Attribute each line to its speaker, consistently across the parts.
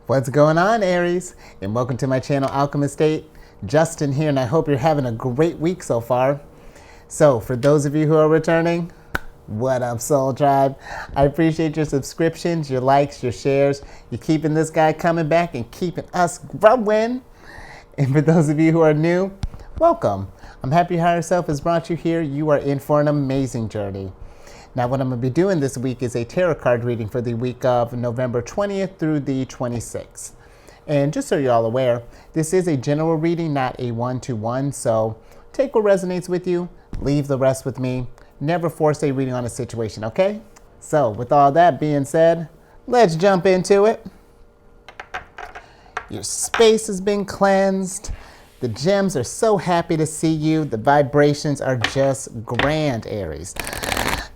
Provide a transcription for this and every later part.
Speaker 1: What's going on, Aries? And welcome to my channel, Alchemist. Justin here, and I hope you're having a great week so far. So, for those of you who are returning, what up, Soul Tribe? I appreciate your subscriptions, your likes, your shares. You're keeping this guy coming back and keeping us growing. And for those of you who are new, welcome. I'm happy Higher Self has brought you here. You are in for an amazing journey. Now, what I'm going to be doing this week is a tarot card reading for the week of November 20th through the 26th. And just so you're all aware, this is a general reading, not a one-to-one. So take what resonates with you, leave the rest with me. Never force a reading on a situation, okay? So with all that being said, let's jump into it. Your space has been cleansed. The gems are so happy to see you. The vibrations are just grand, Aries.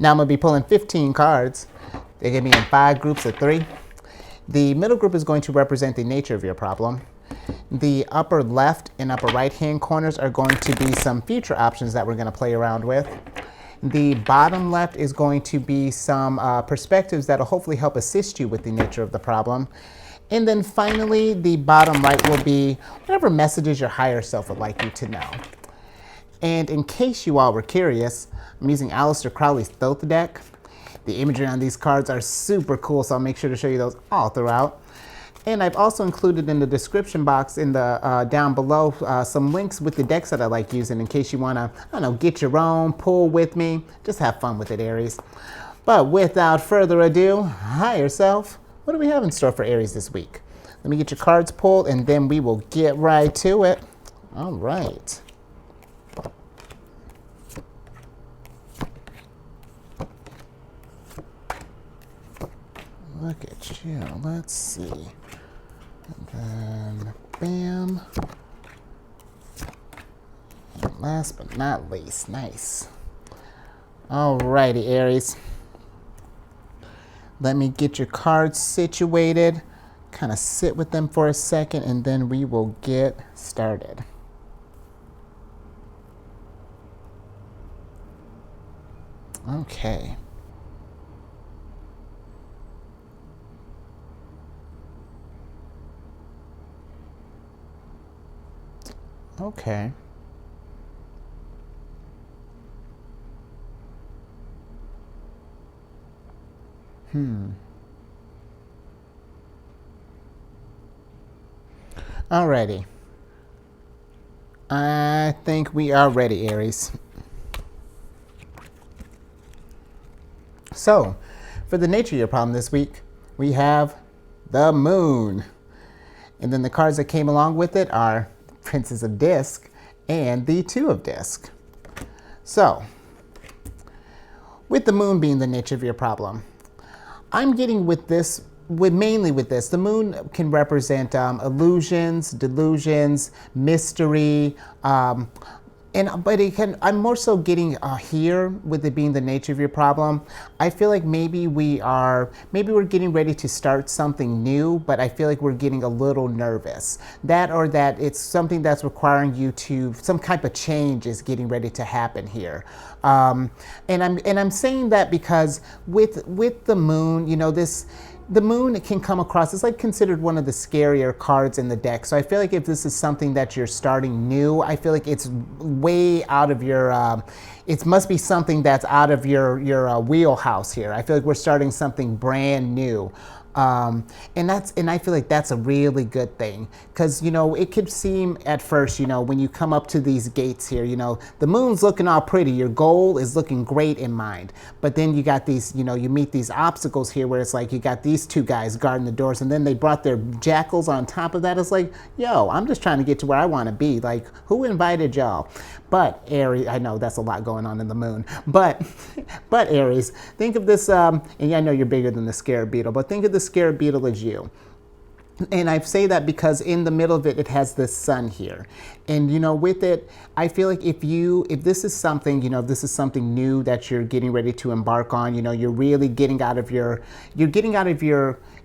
Speaker 1: Now I'm going to be pulling 15 cards. They're going to be in 5 groups of 3. The middle group is going to represent the nature of your problem. The upper left and upper right hand corners are going to be some future options that we're going to play around with. The bottom left is going to be some perspectives that will hopefully help assist you with the nature of the problem. And then finally, the bottom right will be whatever messages your higher self would like you to know. And in case you all were curious, I'm using Aleister Crowley's Thoth deck. The imagery on these cards are super cool, so I'll make sure to show you those all throughout. And I've also included in the description box in the down below some links with the decks that I like using in case you want to, I don't know, get your own, pull with me. Just have fun with it, Aries. But without further ado, higher self, what do we have in store for Aries this week? Let me get your cards pulled and then we will get right to it. All right. Look at you. Let's see. And then, bam. And last but not least, nice. Alrighty, Aries. Let me get your cards situated. Kind of sit with them for a second, and then we will get started. Okay. Okay. Alrighty. I think we are ready, Aries. So, for the nature of your problem this week, we have the Moon. And then the cards that came along with it are Princess of Disc and the Two of Disc. So, with the Moon being the nature of your problem, I'm getting mainly with this, the Moon can represent illusions, delusions, mystery, but I'm more so getting here with it being the nature of your problem. I feel like maybe we're getting ready to start something new, but I feel like we're getting a little nervous. That it's something that's requiring you to, some type of change is getting ready to happen here. And I'm saying that because with the Moon, you know, the Moon can come across, it's like considered one of the scarier cards in the deck. So I feel like if this is something that you're starting new, I feel like it's way out of your, it must be something that's out of your wheelhouse here. I feel like we're starting something brand new. And I feel like that's a really good thing, because, you know, it could seem at first, you know, when you come up to these gates here, you know, the Moon's looking all pretty, your goal is looking great in mind, but then you got these, you know, you meet these obstacles here where it's like you got these two guys guarding the doors, and then they brought their jackals on top of that. It's like, yo, I'm just trying to get to where I want to be. Like, who invited y'all? But Aries, I know that's a lot going on in the Moon, but Aries, think of this, and I know you're bigger than the scarab beetle, but think of the scarab beetle as you. And I say that because in the middle of it, it has the sun here. And, you know, with it, I feel like if this is something, you know, if this is something new that you're getting ready to embark on, you know, you're really getting out of your,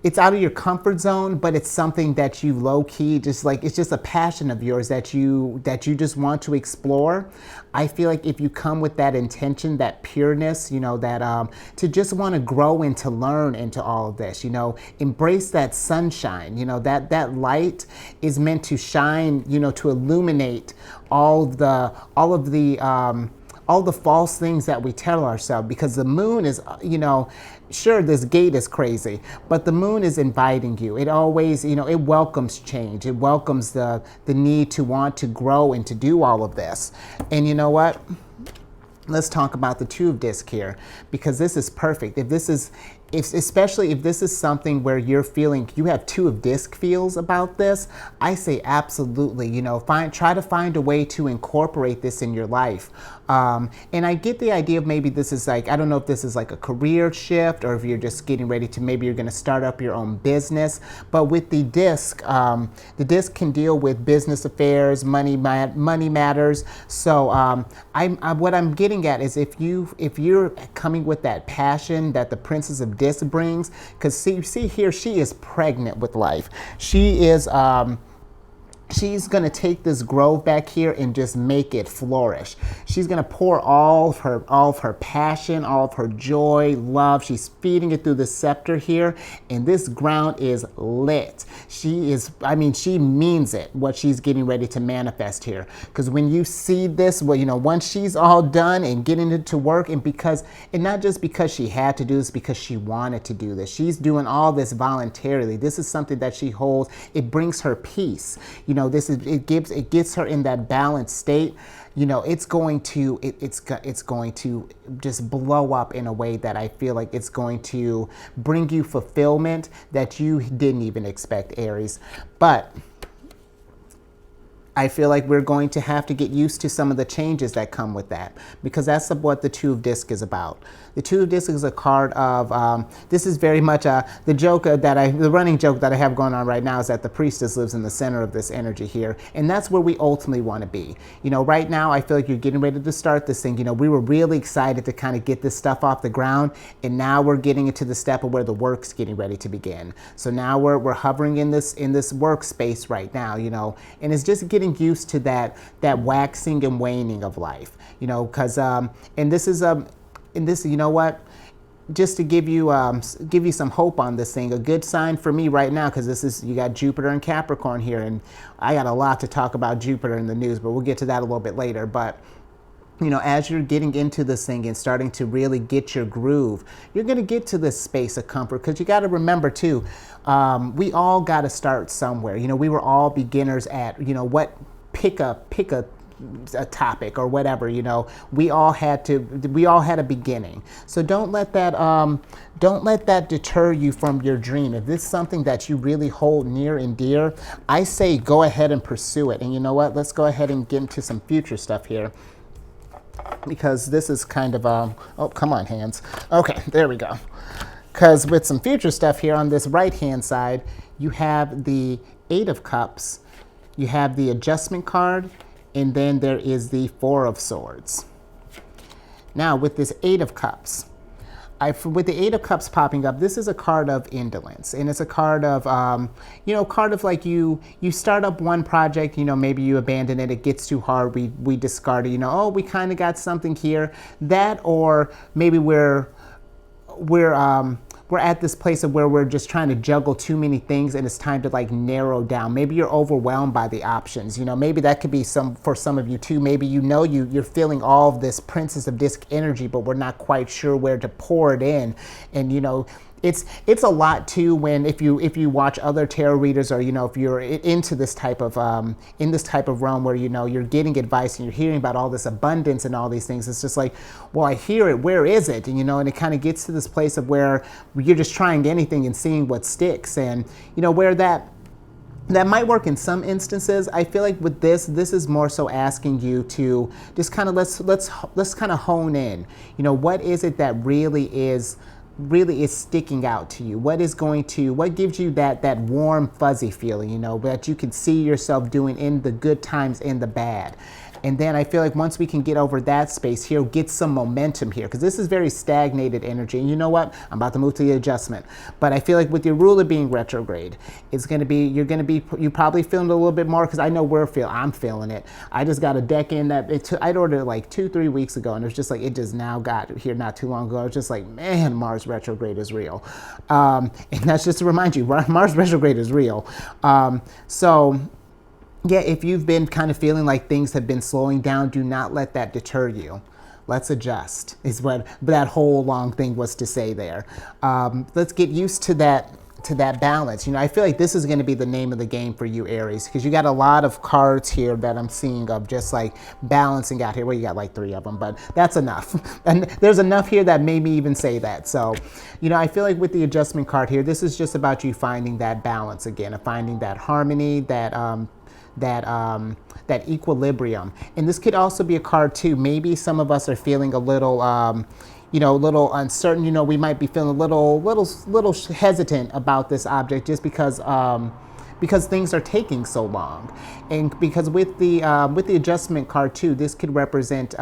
Speaker 1: it's out of your comfort zone, but it's something that you low-key just like, it's just a passion of yours that you just want to explore. I feel like if you come with that intention, that pureness, you know, that to just want to grow and to learn into all of this, you know, embrace that sunshine, you know, that light is meant to shine, you know, to illuminate all of the false things that we tell ourselves, because the moon is, you know, sure, this gate is crazy, but the moon is inviting you. It always, you know, it welcomes change. It welcomes the need to want to grow and to do all of this. And you know what? Let's talk about the Two of Discs here, because this is perfect. Especially if this is something where you're feeling, you have Two of Disc feels about this, I say absolutely, you know, try to find a way to incorporate this in your life. And I get the idea of maybe this is like, I don't know if this is like a career shift or if you're just getting ready to, maybe you're going to start up your own business. But with the disc can deal with business affairs, money matters. So what I'm getting at is if you're coming with that passion that the Princess of Disc brings, because see here, she is pregnant with life. She is she's going to take this grove back here and just make it flourish. She's going to pour all of her passion, all of her joy, love. She's feeding it through the scepter here, and this ground is lit. She is, I mean, she means it, what she's getting ready to manifest here. Because when you see this, well, you know, once she's all done and getting it to work, and not just because she had to do this, because she wanted to do this. She's doing all this voluntarily. This is something that she holds. It brings her peace. You know, it gets her in that balanced state. You know, it's going to just blow up in a way that I feel like it's going to bring you fulfillment that you didn't even expect, Aries. But I feel like we're going to have to get used to some of the changes that come with that, because that's what the Two of Discs is about. The Two of Discs is a card of, this is very much the running joke that I have going on right now is that the Priestess lives in the center of this energy here, and that's where we ultimately want to be. You know, right now I feel like you're getting ready to start this thing. You know, we were really excited to kind of get this stuff off the ground, and now we're getting into the step of where the work's getting ready to begin. So now we're hovering in this workspace right now, you know, and it's just getting used to that waxing and waning of life, you know, because and this, you know what, just to give you some hope on this thing, a good sign for me right now, because this is, you got Jupiter and Capricorn here, and I got a lot to talk about Jupiter in the news, but we'll get to that a little bit later. But you know, as you're getting into this thing and starting to really get your groove, you're going to get to this space of comfort, because you got to remember too, we all got to start somewhere. You know, we were all beginners at, you know, what, pick a topic or whatever, you know, we all had a beginning. So don't let that deter you from your dream. If this is something that you really hold near and dear, I say go ahead and pursue it. And you know what, let's go ahead and get into some future stuff here, because this is kind of oh, come on, hands. Okay, there we go. Because with some future stuff here on this right hand side, you have the Eight of Cups, you have the Adjustment card, and then there is the Four of Swords. Now with this Eight of Cups, with the Eight of Cups popping up, this is a card of indolence, and it's a card of, you know, card of like you start up one project, you know, maybe you abandon it, it gets too hard, we discard it, you know, oh, we kind of got something here, that, or maybe we're at this place of where we're just trying to juggle too many things, and it's time to like narrow down. Maybe you're overwhelmed by the options. You know, maybe that could be for some of you too. Maybe you know you're feeling all of this Princess of Disc energy, but we're not quite sure where to pour it in. And you know, it's a lot too when if you watch other tarot readers, or you know, if you're into this type of realm where you know you're getting advice and you're hearing about all this abundance and all these things, it's just like, well, I hear it, where is it? And you know, and it kind of gets to this place of where you're just trying anything and seeing what sticks, and you know, where that might work in some instances. I feel like with this is more so asking you to just kind of let's kind of hone in. You know, what is it that really is sticking out to you? What gives you that warm, fuzzy feeling, you know, that you can see yourself doing in the good times and the bad? And then I feel like once we can get over that space here, get some momentum here, because this is very stagnated energy. And you know what? I'm about to move to the adjustment. But I feel like with your ruler being retrograde, it's going to be, you're probably feeling it a little bit more, because I know I'm feeling it. I just got a deck in that I'd ordered it like 2-3 weeks ago, and it was just like, it just now got here not too long ago. I was just like, man, Mars retrograde is real. And that's just to remind you, Mars retrograde is real. So yeah, if you've been kind of feeling like things have been slowing down, do not let that deter you. Let's adjust, is what that whole long thing was to say there. Let's get used to that balance. You know, I feel like this is going to be the name of the game for you, Aries, because you got a lot of cards here that I'm seeing of just like balancing out here. Well, you got like 3 of them, but that's enough. And there's enough here that made me even say that. So, you know, I feel like with the adjustment card here, this is just about you finding that balance again, of finding that harmony, that equilibrium. And this could also be a card too. Maybe some of us are feeling a little, you know, a little uncertain. You know, we might be feeling a little hesitant about this object just because things are taking so long. And because with the adjustment card too, this could represent,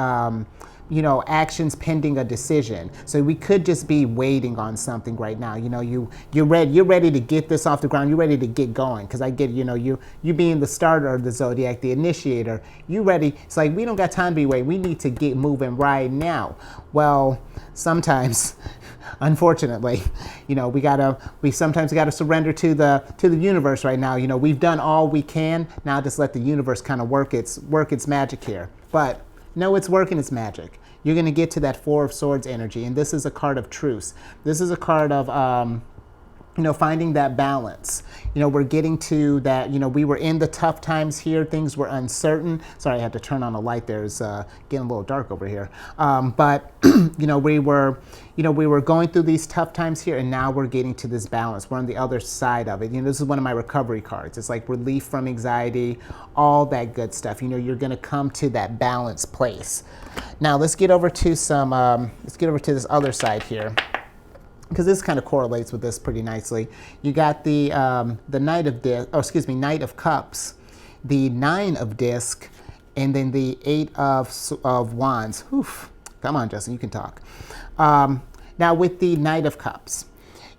Speaker 1: you know, actions pending a decision. So we could just be waiting on something right now. You know, you're ready to get this off the ground. You're ready to get going. Because I get, you know, you being the starter of the zodiac, the initiator, you ready. It's like, we don't got time to be waiting. We need to get moving right now. Well, sometimes, unfortunately, you know, we sometimes gotta surrender to the universe right now. You know, we've done all we can. Now just let the universe kind of work its magic here. But no, it's working its magic. You're going to get to that 4 of Swords energy, and this is a card of truce. This is a card of, you know, finding that balance. You know, we're getting to that, you know, we were in the tough times here. Things were uncertain. Sorry, I had to turn on a light there. It's getting a little dark over here. But, you know, we were going through these tough times here, and now we're getting to this balance. We're on the other side of it. You know, this is one of my recovery cards. It's like relief from anxiety, all that good stuff. You know, you're going to come to that balanced place. Now, let's get over to this other side here, because this kind of correlates with this pretty nicely. You got the Knight of Cups, the 9 of Disc, and then the 8 of Wands. Oof. Come on, Justin, you can talk. Now with the Knight of Cups,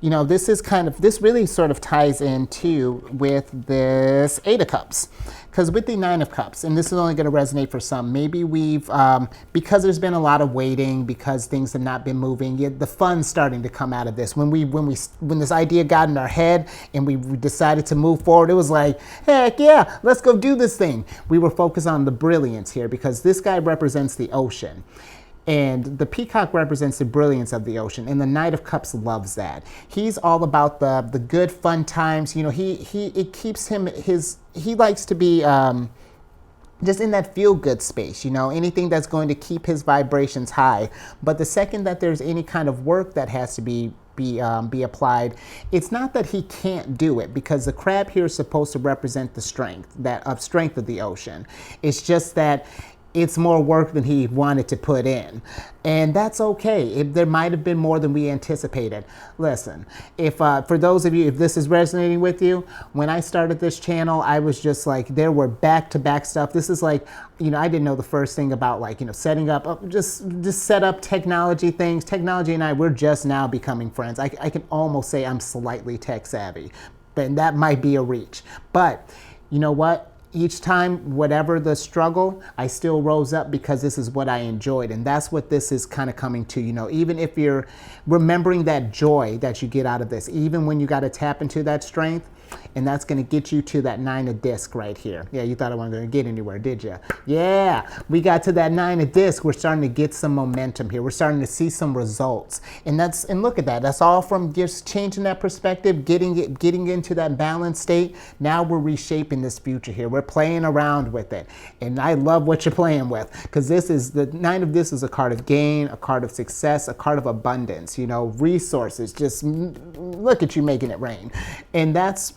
Speaker 1: you know, this really sort of ties into with this 8 of Cups. Because with the 9 of Cups, and this is only going to resonate for some, maybe we've, because there's been a lot of waiting, because things have not been moving, yet the fun's starting to come out of this. When this idea got in our head and we decided to move forward, it was like, heck yeah, let's go do this thing. We were focused on the brilliance here, because this guy represents the ocean. And the peacock represents the brilliance of the ocean, and the Knight of Cups loves that. He's all about the good, fun times. You know, it keeps him, he likes to be just in that feel-good space, you know, anything that's going to keep his vibrations high. But the second that there's any kind of work that has to be applied, it's not that he can't do it, because the crab here is supposed to represent the strength of the ocean. It's just that it's more work than he wanted to put in. And that's okay. There might have been more than we anticipated. Listen, for those of you, if this is resonating with you, when I started this channel, I was just like, there were back-to-back stuff. This is like, you know, I didn't know the first thing about, like, you know, setting up, just set up technology things. Technology and I, we're just now becoming friends. I can almost say I'm slightly tech savvy, and that might be a reach. But you know what? Each time, whatever the struggle, I still rose up because this is what I enjoyed. And that's what this is kind of coming to, you know, even if you're remembering that joy that you get out of this, even when you got to tap into that strength, and that's going to get you to that 9 of Disc right here. Yeah, you thought I wasn't going to get anywhere, did you? Yeah, we got to that 9 of Disc. We're starting to get some momentum here. We're starting to see some results. And look at that. That's all from just changing that perspective, getting into that balanced state. Now we're reshaping this future here. We're playing around with it. And I love what you're playing with, because the 9 of Disc is a card of gain, a card of success, a card of abundance, you know, resources. Just look at you making it rain. And that's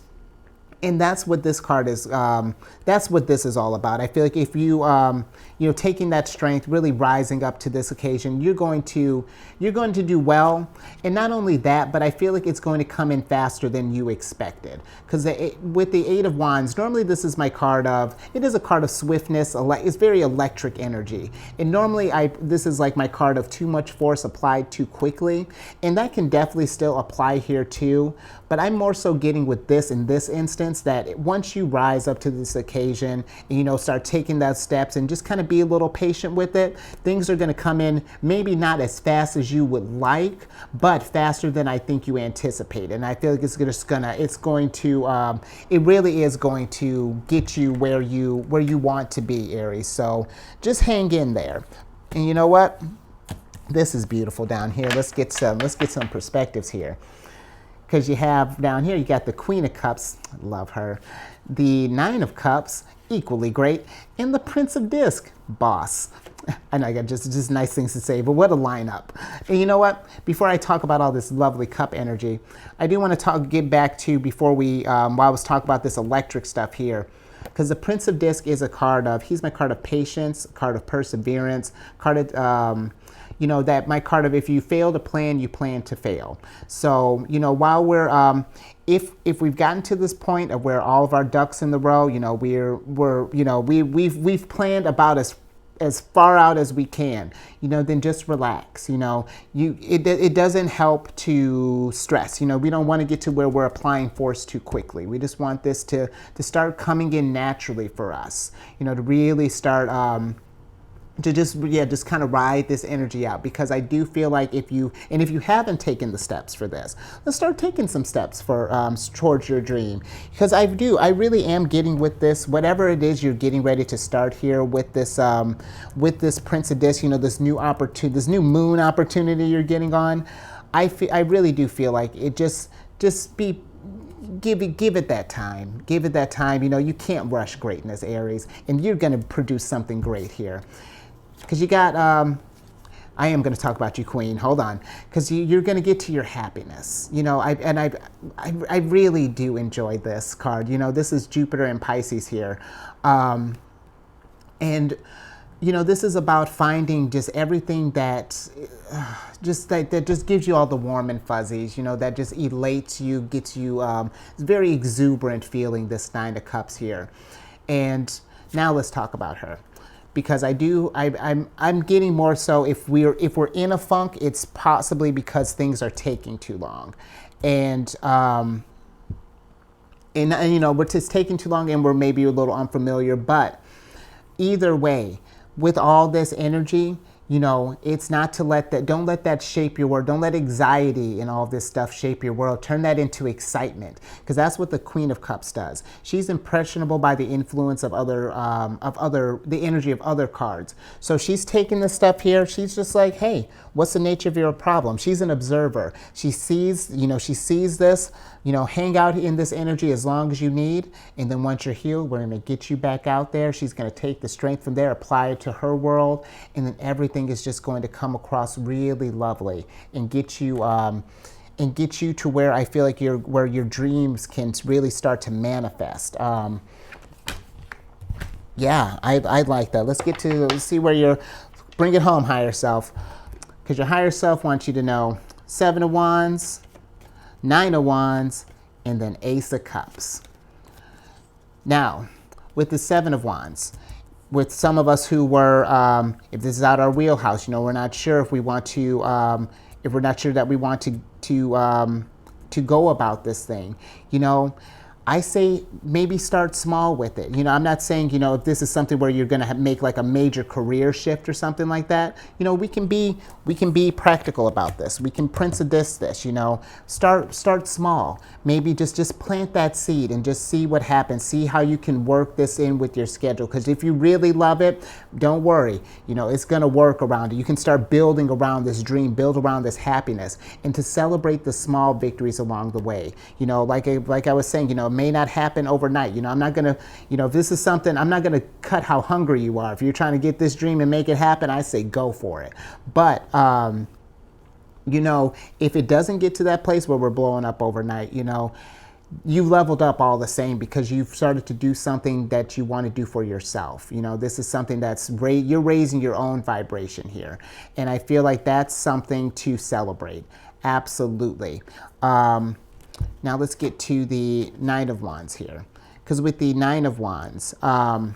Speaker 1: And that's what this card is. That's what this is all about. I feel like if you, taking that strength, really rising up to this occasion, you're going to do well. And not only that, but I feel like it's going to come in faster than you expected. Because with the Eight of Wands, normally this is my card of. It is a card of swiftness. It's very electric energy. And normally this is like my card of too much force applied too quickly, and that can definitely still apply here too. But I'm more so getting with this in this instance that once you rise up to this occasion and, start taking those steps and just kind of be a little patient with it, things are going to come in maybe not as fast as you would like, but faster than I think you anticipate. And I feel like it really is going to get you where you want to be, Aries. So just hang in there. And you know what? This is beautiful down here. Let's get some perspectives here. Because you have down here, you got the Queen of Cups, love her, the Nine of Cups, equally great, and the Prince of Disc, boss. I know I got just nice things to say, but what a lineup. And you know what? Before I talk about all this lovely cup energy, I do want to get back to before while I was talking about this electric stuff here. Because the Prince of Disc is a card of, he's my card of patience, card of perseverance, card of, that my card of if you fail to plan, you plan to fail. So, while we're, if we've gotten to this point of where all of our ducks in the row, we've planned about as far out as we can, then just relax. It doesn't help to stress. We don't want to get to where we're applying force too quickly. We just want this to start coming in naturally for us, to really start, to just kind of ride this energy out, because I do feel like if you haven't taken the steps for this, let's start taking some steps for towards your dream, because I really am getting with this, whatever it is you're getting ready to start here with this Prince of Disc, this new opportunity, this new moon opportunity you're getting on. I really do feel like it just give it that time. Give it that time. You can't rush greatness, Aries, and you're going to produce something great here. Because you got, I am going to talk about you, Queen. Hold on. Because you're going to get to your happiness. I really do enjoy this card. This is Jupiter and Pisces here. And this is about finding just everything that just gives you all the warm and fuzzies, that just elates you, gets you, it's very exuberant feeling, this Nine of Cups here. And now let's talk about her. Because I'm getting more so if we're in a funk, it's possibly because things are taking too long, and we're just taking too long, and we're maybe a little unfamiliar. But either way, with all this energy, it's not to don't let that shape your world. Don't let anxiety and all this stuff shape your world. Turn that into excitement, because that's what the Queen of Cups does. She's impressionable by the influence of the energy of other cards. So she's taking this stuff here. She's just like, hey, what's the nature of your problem? She's an observer. She sees this, hang out in this energy as long as you need. And then once you're healed, we're going to get you back out there. She's going to take the strength from there, apply it to her world. And then everything is just going to come across really lovely and get you to where I feel like where your dreams can really start to manifest. Yeah, I like that. Let's see where you're, bring it home, higher self. Because your higher self wants you to know Seven of Wands, Nine of Wands, and then Ace of Cups. Now, with the Seven of Wands, with some of us who were, if this is out our wheelhouse, we're not sure if we want to, if we're not sure that we want to go about this thing, I say maybe start small with it. I'm not saying, if this is something where you're going to make like a major career shift or something like that, we can be practical about this. We can Prince of this, start small. Maybe just plant that seed and just see what happens. See how you can work this in with your schedule. Because if you really love it, don't worry. It's going to work around it. You can start building around this dream, build around this happiness, and to celebrate the small victories along the way. Like I was saying, may not happen overnight. I'm not gonna, if this is something, I'm not gonna cut how hungry you are. If you're trying to get this dream and make it happen, I say go for it. But if it doesn't get to that place where we're blowing up overnight, you leveled up all the same because you've started to do something that you want to do for yourself. You know, this is something that's you're raising your own vibration here. And I feel like that's something to celebrate. Absolutely. Now let's get to the Nine of Wands here. Because with the Nine of Wands, the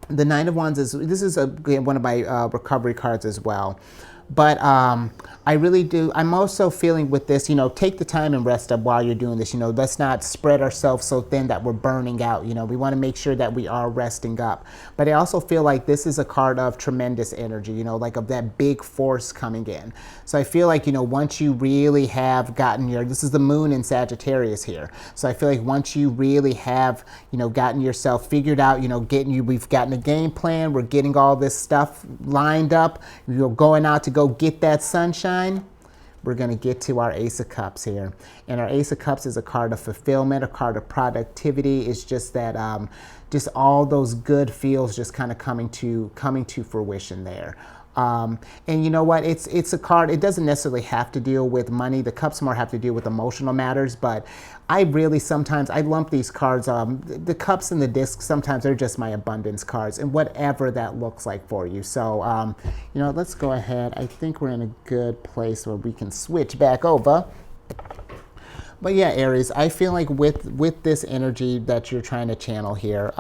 Speaker 1: Nine of Wands this is one of my recovery cards as well. But I really do, I'm also feeling with this, you know, take the time and rest up while you're doing this. You know, let's not spread ourselves so thin that we're burning out. You know, we want to make sure that we are resting up. But I also feel like this is a card of tremendous energy, you know, like of that big force coming in. So I feel like, you know, once you really have gotten this is the moon in Sagittarius here. So I feel like once you really have, you know, gotten yourself figured out, you know, we've gotten a game plan, we're getting all this stuff lined up, you're going out to go get that sunshine, we're going to get to our Ace of Cups here. And our Ace of Cups is a card of fulfillment, a card of productivity. It's just that, just all those good feels just kind of coming to fruition there. And you know what? It's a card. It doesn't necessarily have to deal with money. The cups more have to deal with emotional matters. But I really sometimes I lump these cards. The cups and the discs sometimes are just my abundance cards, and whatever that looks like for you. So you know, let's go ahead. I think we're in a good place where we can switch back over. But yeah, Aries, I feel like with this energy that you're trying to channel here.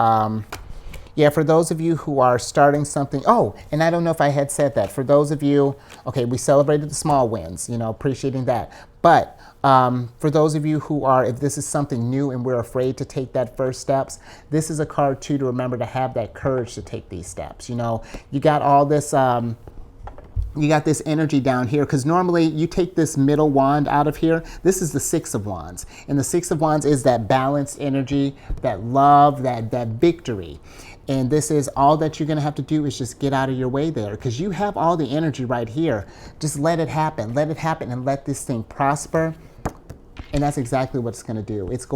Speaker 1: Yeah, for those of you who are starting something, oh, and I don't know if I had said that. For those of you, okay, we celebrated the small wins, you know, appreciating that. But for those of you who are, if this is something new and we're afraid to take that first steps, this is a card too to remember to have that courage to take these steps. You know, you got all this, you got this energy down here, because normally you take this middle wand out of here. This is the Six of Wands. And the Six of Wands is that balanced energy, that love, that victory. And this is all that you're going to have to do is just get out of your way there, because you have all the energy right here. Just let it happen. Let it happen and let this thing prosper. And that's exactly what it's going to do. It's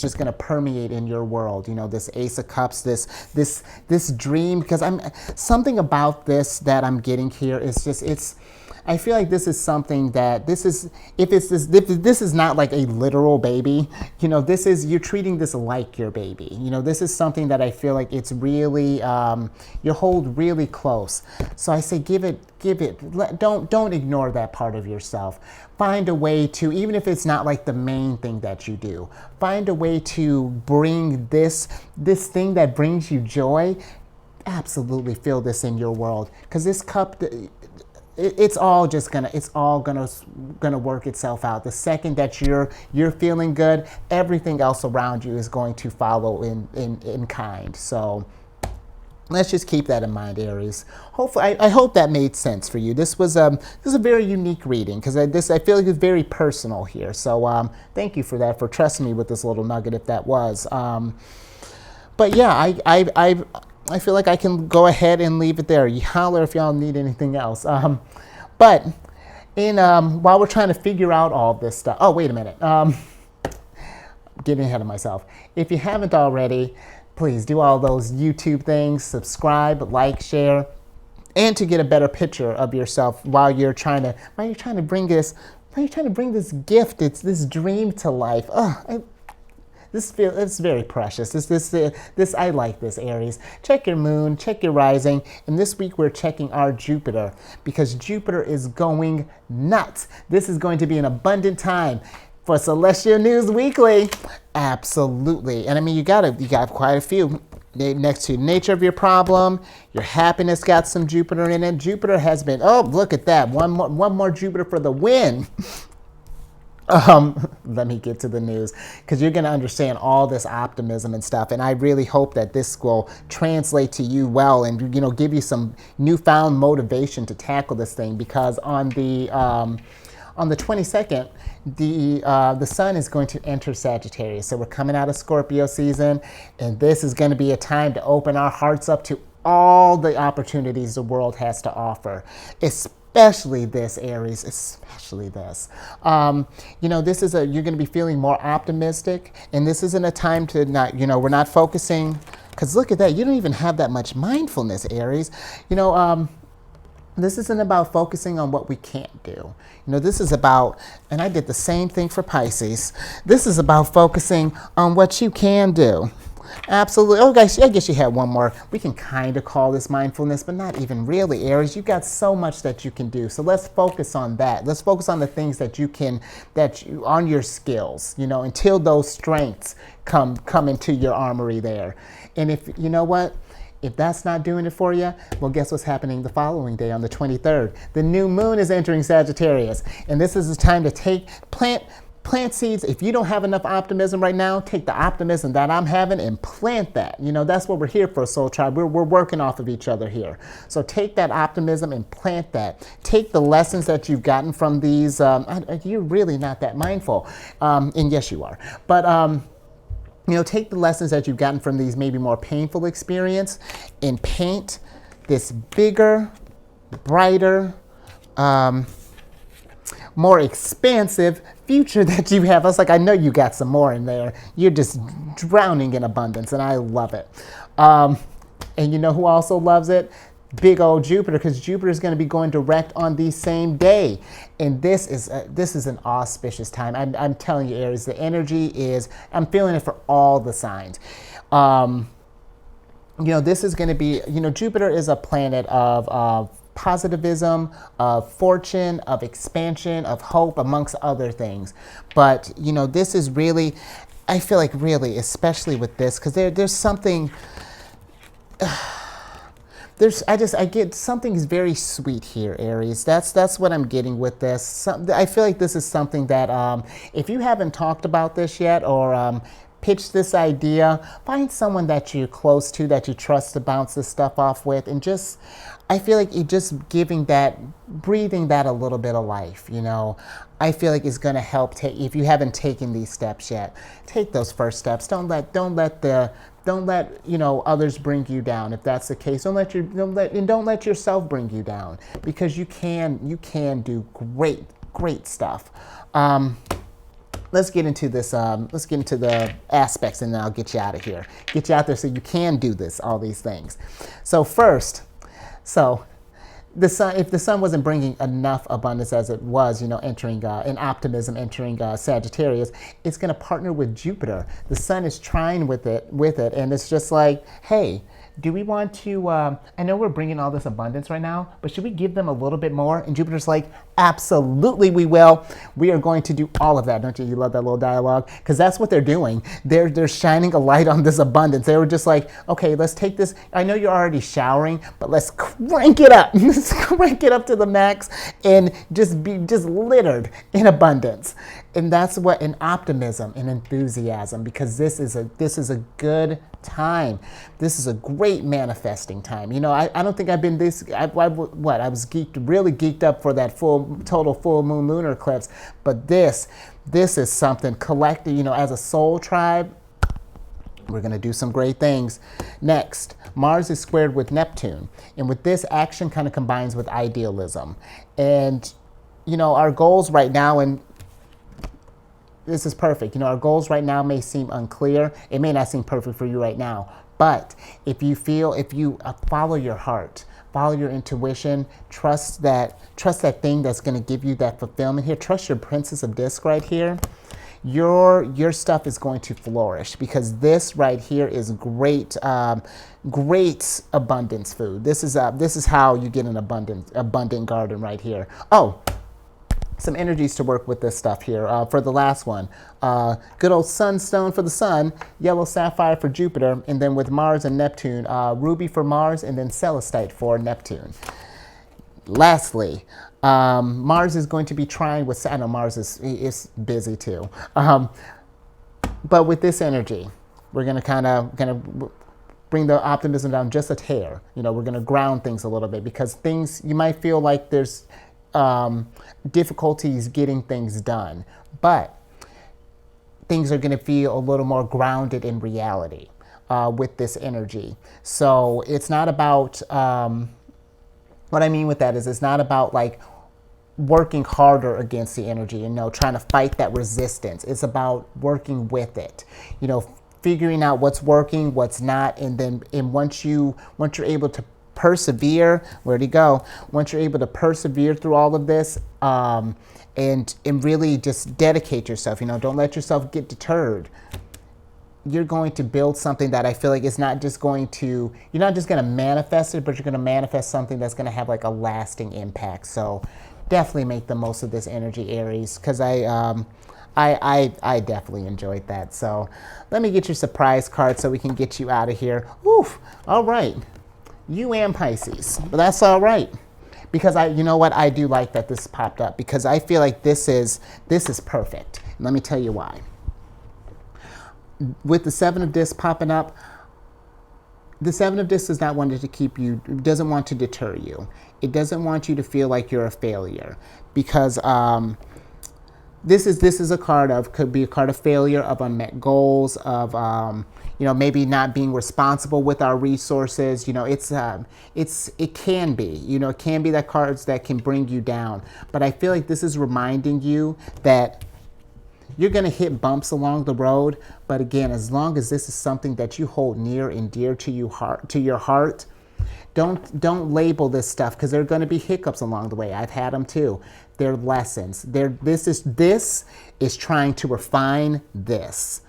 Speaker 1: just going to permeate in your world. You know, this Ace of Cups, this dream, because something about this that I'm getting here is just, I feel like this is something that if this is not like a literal baby, you know, you're treating this like your baby. You know, this is something that I feel like it's really, you hold really close. So I say, give it, don't ignore that part of yourself. Find a way to, even if it's not like the main thing that you do, find a way to bring this thing that brings you joy, absolutely feel this in your world. Because this cup, it's all gonna work itself out. The second that you're feeling good, everything else around you is going to follow in kind. So let's just keep that in mind, Aries. Hopefully, I hope that made sense for you. This was a very unique reading, because I feel like it's very personal here. So thank you for that, for trusting me with this little nugget, if that was. But yeah, I feel like I can go ahead and leave it there. You holler if y'all need anything else. But while we're trying to figure out all this stuff, oh, wait a minute. Getting ahead of myself. If you haven't already, please do all those YouTube things, subscribe, like, share, and to get a better picture of yourself while you're trying to bring this gift, it's this dream to life. It's very precious. This I like this, Aries. Check your moon, check your rising, and this week we're checking our Jupiter, because Jupiter is going nuts. This is going to be an abundant time for Celestial News Weekly. Absolutely. And I mean, you got quite a few. Next to nature of your problem, your happiness got some Jupiter in it. Jupiter has been, oh, look at that. One more Jupiter for the win. Let me get to the news, because you're going to understand all this optimism and stuff. And I really hope that this will translate to you well and, you know, give you some newfound motivation to tackle this thing, because on the 22nd, the sun is going to enter Sagittarius. So we're coming out of Scorpio season, and this is going to be a time to open our hearts up to all the opportunities the world has to offer, especially this, Aries, especially this. You know, you're going to be feeling more optimistic, and this isn't a time to not, you know, we're not focusing, because look at that, you don't even have that much mindfulness, Aries. You know, This isn't about focusing on what we can't do. You know, this is about, and I did the same thing for Pisces. This is about focusing on what you can do. Absolutely. Oh, guys, I guess you had one more. We can kind of call this mindfulness, but not even really, Aries. You've got so much that you can do. So let's focus on that. Let's focus on the things that you can, on your skills, you know, until those strengths come into your armory there. And if, you know what? If that's not doing it for you, well, guess what's happening the following day on the 23rd? The new moon is entering Sagittarius. And this is the time to plant seeds. If you don't have enough optimism right now, take the optimism that I'm having and plant that. You know, that's what we're here for, Soul Tribe. We're working off of each other here. So take that optimism and plant that. Take the lessons that you've gotten from these. You're really not that mindful. And yes, you are. But, you know, take the lessons that you've gotten from these maybe more painful experience and paint this bigger, brighter, more expansive future that you have. I was like, I know you got some more in there. You're just drowning in abundance, and I love it. And you know who also loves it? Big old Jupiter, because Jupiter is going to be going direct on the same day. And this is an auspicious time. I'm telling you, Aries, the energy is, I'm feeling it for all the signs. You know, this is going to be, you know, Jupiter is a planet of positivism, of fortune, of expansion, of hope, amongst other things. But, you know, this is really, I feel like really, especially with this, because there's something, I get something's very sweet here, Aries. That's what I'm getting with this. I feel like this is something that if you haven't talked about this yet or pitched this idea, find someone that you're close to, that you trust to bounce this stuff off with, and just, I feel like it just breathing that a little bit of life, you know. I feel like it's going to help if you haven't taken these steps yet, take those first steps. Don't let you know others bring you down. If that's the case, don't let yourself bring you down, because you can do great stuff. Let's get into this. Let's get into the aspects, and then I'll get you out of here. Get you out there so you can do all these things. So first, the sun, if the sun wasn't bringing enough abundance as it was, you know, entering and optimism entering Sagittarius, it's going to partner with Jupiter. The sun is trying with it, and it's just like, hey, do we want to, I know we're bringing all this abundance right now, but should we give them a little bit more? And Jupiter's like, absolutely we will. We are going to do all of that. Don't you? You love that little dialogue? Because that's what they're doing. They're shining a light on this abundance. They were just like, okay, let's take this. I know you're already showering, but let's crank it up. Let's crank it up to the max and just be littered in abundance. And that's what, in optimism and enthusiasm, because this is a good time. This is a great manifesting time. You know, I don't think I've been this, I was really geeked up for that total full moon lunar eclipse, but this is something collective, you know, as a soul tribe. We're going to do some great things. Next, Mars is squared with Neptune. And with this, action kind of combines with idealism. And, you know, our goals right now, and this is perfect. You know, our goals right now may seem unclear. It may not seem perfect for you right now. But if you follow your heart, follow your intuition, trust that thing that's going to give you that fulfillment here. Trust your Princess of Disc right here. Your stuff is going to flourish, because this right here is great abundance food. This is how you get an abundant garden right here. Oh, some energies to work with this stuff here. For the last one, good old sunstone for the sun, yellow sapphire for Jupiter, and then with Mars and Neptune, ruby for Mars, and then celestite for Neptune. Lastly, Mars is going to be trying with, I know Mars is busy too, but with this energy, we're going to kind of bring the optimism down just a hair. You know, we're going to ground things a little bit, because things, you might feel like there's difficulties getting things done, but things are going to feel a little more grounded in reality with this energy. So it's not about, what I mean with that is, it's not about like working harder against the energy, you know, trying to fight that resistance. It's about working with it, you know, figuring out what's working, what's not, and once you're able to persevere, where'd he go? Once you're able to persevere through all of this, and really just dedicate yourself, don't let yourself get deterred. You're going to build something that I feel like is not just going to, you're not just going to manifest it, but you're going to manifest something that's going to have like a lasting impact. So definitely make the most of this energy, Aries, because I definitely enjoyed that. So let me get your surprise card so we can get you out of here. Oof, all right. You and Pisces, but that's all right. Because you know what, I do like that this popped up, because I feel like this is perfect. And let me tell you why. With the Seven of Discs popping up, the Seven of Discs does not want to keep you, doesn't want to deter you. It doesn't want you to feel like you're a failure, because this is a card of, could be a card of failure, of unmet goals, of maybe not being responsible with our resources. It can be, it can be that cards that can bring you down. But I feel like this is reminding you that you're going to hit bumps along the road, but again, as long as this is something that you hold near and dear to your heart, don't label this stuff, because there are going to be hiccups along the way. I've had them too. They're lessons. This is trying to refine this.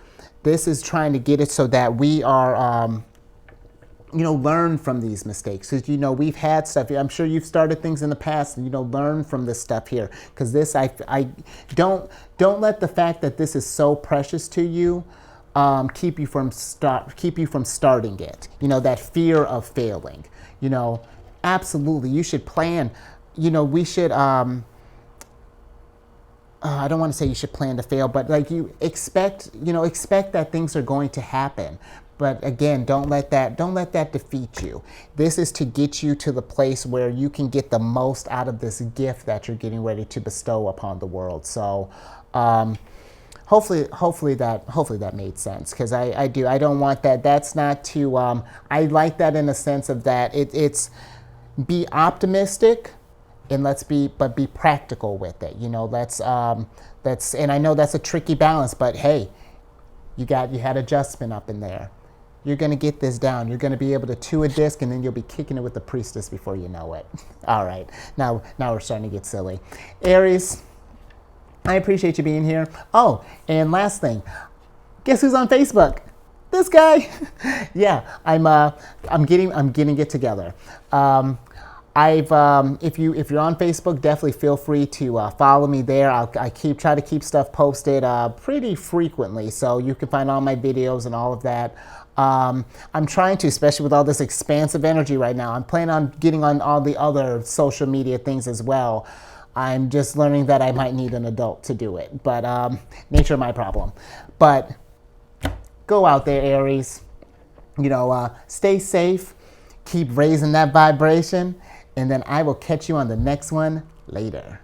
Speaker 1: This is trying to get it so that we are, learn from these mistakes. Because, we've had stuff. I'm sure you've started things in the past, and, learn from this stuff here. Because this, I don't let the fact that this is so precious to you keep you from starting it. That fear of failing. Absolutely, you should plan. We should. I don't want to say you should plan to fail, but like you expect that things are going to happen. But again, don't let that defeat you. This is to get you to the place where you can get the most out of this gift that you're getting ready to bestow upon the world. So hopefully that made sense, because I don't want that. That's not to, I like that in a sense of that it's be optimistic, and but be practical with it. And I know that's a tricky balance, but hey, you had adjustment up in there. You're going to get this down. You're going to be able to two a disc, and then you'll be kicking it with the priestess before you know it. All right, now we're starting to get silly. Aries, I appreciate you being here. Oh, and last thing, guess who's on Facebook? This guy. Yeah, I'm getting it together. If you're on Facebook, definitely feel free to follow me there. I try to keep stuff posted pretty frequently, so you can find all my videos and all of that. I'm trying to, especially with all this expansive energy right now, I'm planning on getting on all the other social media things as well. I'm just learning that I might need an adult to do it, but nature of my problem. But go out there, Aries. Stay safe, keep raising that vibration, and then I will catch you on the next one later.